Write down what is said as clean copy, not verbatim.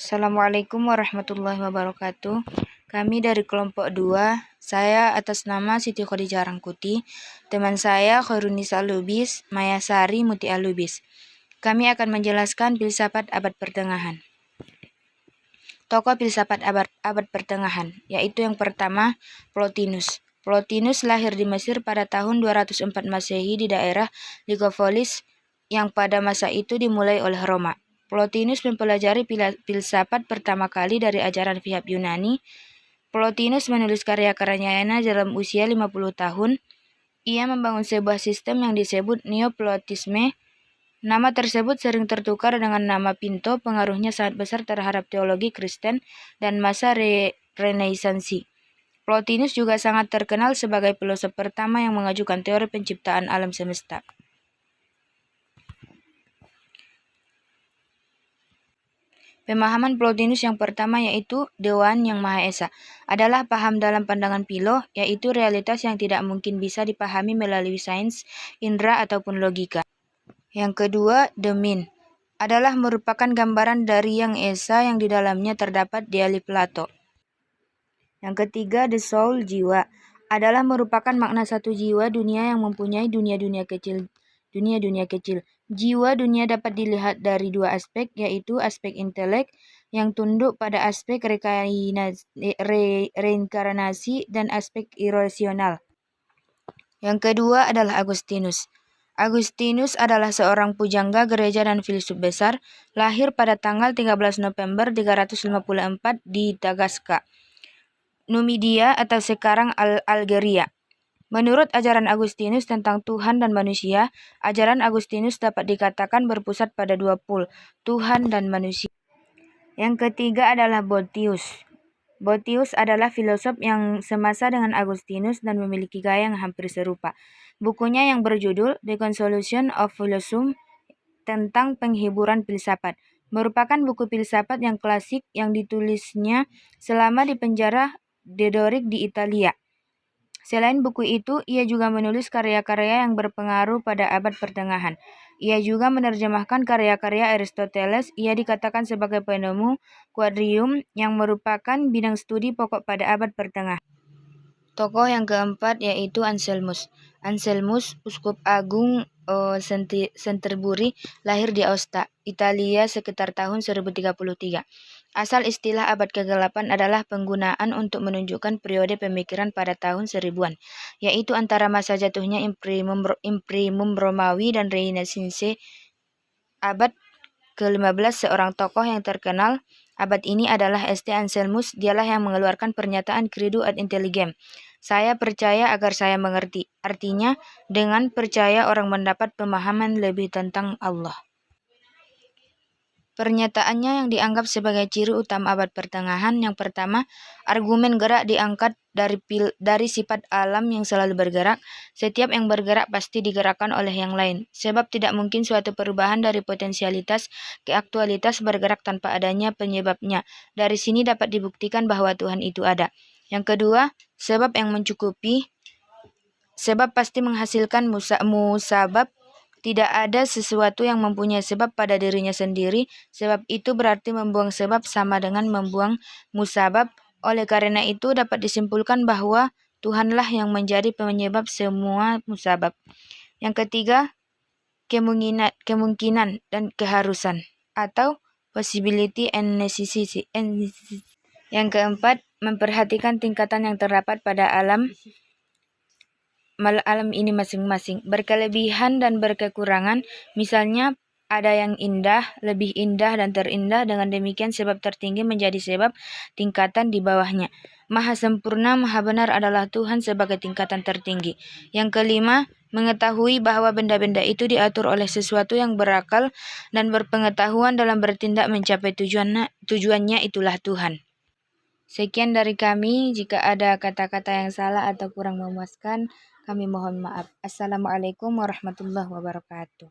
Assalamualaikum warahmatullahi wabarakatuh. Kami dari kelompok 2, saya atas nama Siti Khadijah Rangkuti, teman saya Khairunisa Lubis, Mayasari Mutia Lubis. Kami akan menjelaskan filsafat abad pertengahan. Tokoh filsafat abad pertengahan, yaitu yang pertama, Plotinus. Plotinus lahir di Mesir pada tahun 204 Masehi di daerah Lycopolis yang pada masa itu dimulai oleh Roma. Plotinus mempelajari filsafat pertama kali dari ajaran filsafat Yunani. Plotinus menulis karya-karyanya dalam usia 50 tahun. Ia membangun sebuah sistem yang disebut Neoplotisme. Nama tersebut sering tertukar dengan nama Pinto. Pengaruhnya sangat besar terhadap teologi Kristen dan masa Renaissansi. Plotinus juga sangat terkenal sebagai filosof pertama yang mengajukan teori penciptaan alam semesta. Pemahaman Plotinus yang pertama, yaitu Dewan yang Maha Esa, adalah paham dalam pandangan Philo, yaitu realitas yang tidak mungkin bisa dipahami melalui sains, indera, ataupun logika. Yang kedua, The Mind, adalah merupakan gambaran dari Yang Esa yang di dalamnya terdapat dialih Plato. Yang ketiga, The Soul, jiwa, adalah merupakan makna satu jiwa dunia yang mempunyai dunia-dunia kecil. Jiwa dunia dapat dilihat dari dua aspek, yaitu aspek intelek yang tunduk pada aspek reinkarnasi dan aspek irasional. Yang kedua adalah Agustinus. Agustinus adalah seorang pujangga gereja dan filsuf besar, lahir pada tanggal 13 November 354 di Tagaska, Numidia atau sekarang Algeria. Menurut ajaran Agustinus tentang Tuhan dan manusia, ajaran Agustinus dapat dikatakan berpusat pada dua pol, Tuhan dan manusia. Yang ketiga adalah Boethius. Boethius adalah filosof yang semasa dengan Agustinus dan memiliki gaya yang hampir serupa. Bukunya yang berjudul The Consolation of Philosophy tentang penghiburan filsafat merupakan buku filsafat yang klasik yang ditulisnya selama di penjara Doric di Italia. Selain buku itu, ia juga menulis karya-karya yang berpengaruh pada abad pertengahan. Ia juga menerjemahkan karya-karya Aristoteles. Ia dikatakan sebagai penemu quadrivium yang merupakan bidang studi pokok pada abad pertengahan. Tokoh yang keempat yaitu Anselmus. Anselmus, uskup agung Canterbury, lahir di Aosta, Italia sekitar tahun 1033. Asal istilah abad ke-8 adalah penggunaan untuk menunjukkan periode pemikiran pada tahun 1000-an, yaitu antara masa jatuhnya Imperium Romawi dan Renaissance. Abad ke-15, seorang tokoh yang terkenal abad ini adalah St. Anselmus. Dialah yang mengeluarkan pernyataan Credo ad Intelligem. Saya percaya agar saya mengerti. Artinya, dengan percaya orang mendapat pemahaman lebih tentang Allah. Pernyataannya yang dianggap sebagai ciri utama abad pertengahan. Yang pertama, argumen gerak diangkat dari sifat alam yang selalu bergerak. Setiap yang bergerak pasti digerakkan oleh yang lain. Sebab tidak mungkin suatu perubahan dari potensialitas ke aktualitas bergerak tanpa adanya penyebabnya. Dari sini dapat dibuktikan bahwa Tuhan itu ada. Yang kedua, sebab yang mencukupi. Sebab pasti menghasilkan musabab. Tidak ada sesuatu yang mempunyai sebab pada dirinya sendiri. Sebab itu berarti membuang sebab sama dengan membuang musabab. Oleh karena itu dapat disimpulkan bahwa Tuhanlah yang menjadi penyebab semua musabab. Yang ketiga, kemungkinan dan keharusan atau possibility and necessity. Yang keempat, memperhatikan tingkatan yang terdapat pada alam ini masing-masing, berkelebihan dan berkekurangan. Misalnya ada yang indah, lebih indah dan terindah. Dengan demikian sebab tertinggi menjadi sebab tingkatan di bawahnya. Maha sempurna, maha benar adalah Tuhan sebagai tingkatan tertinggi. Yang kelima, mengetahui bahwa benda-benda itu diatur oleh sesuatu yang berakal dan berpengetahuan dalam bertindak mencapai tujuannya, itulah Tuhan. Sekian dari kami. Jika ada kata-kata yang salah atau kurang memuaskan, kami mohon maaf. Assalamualaikum warahmatullahi wabarakatuh.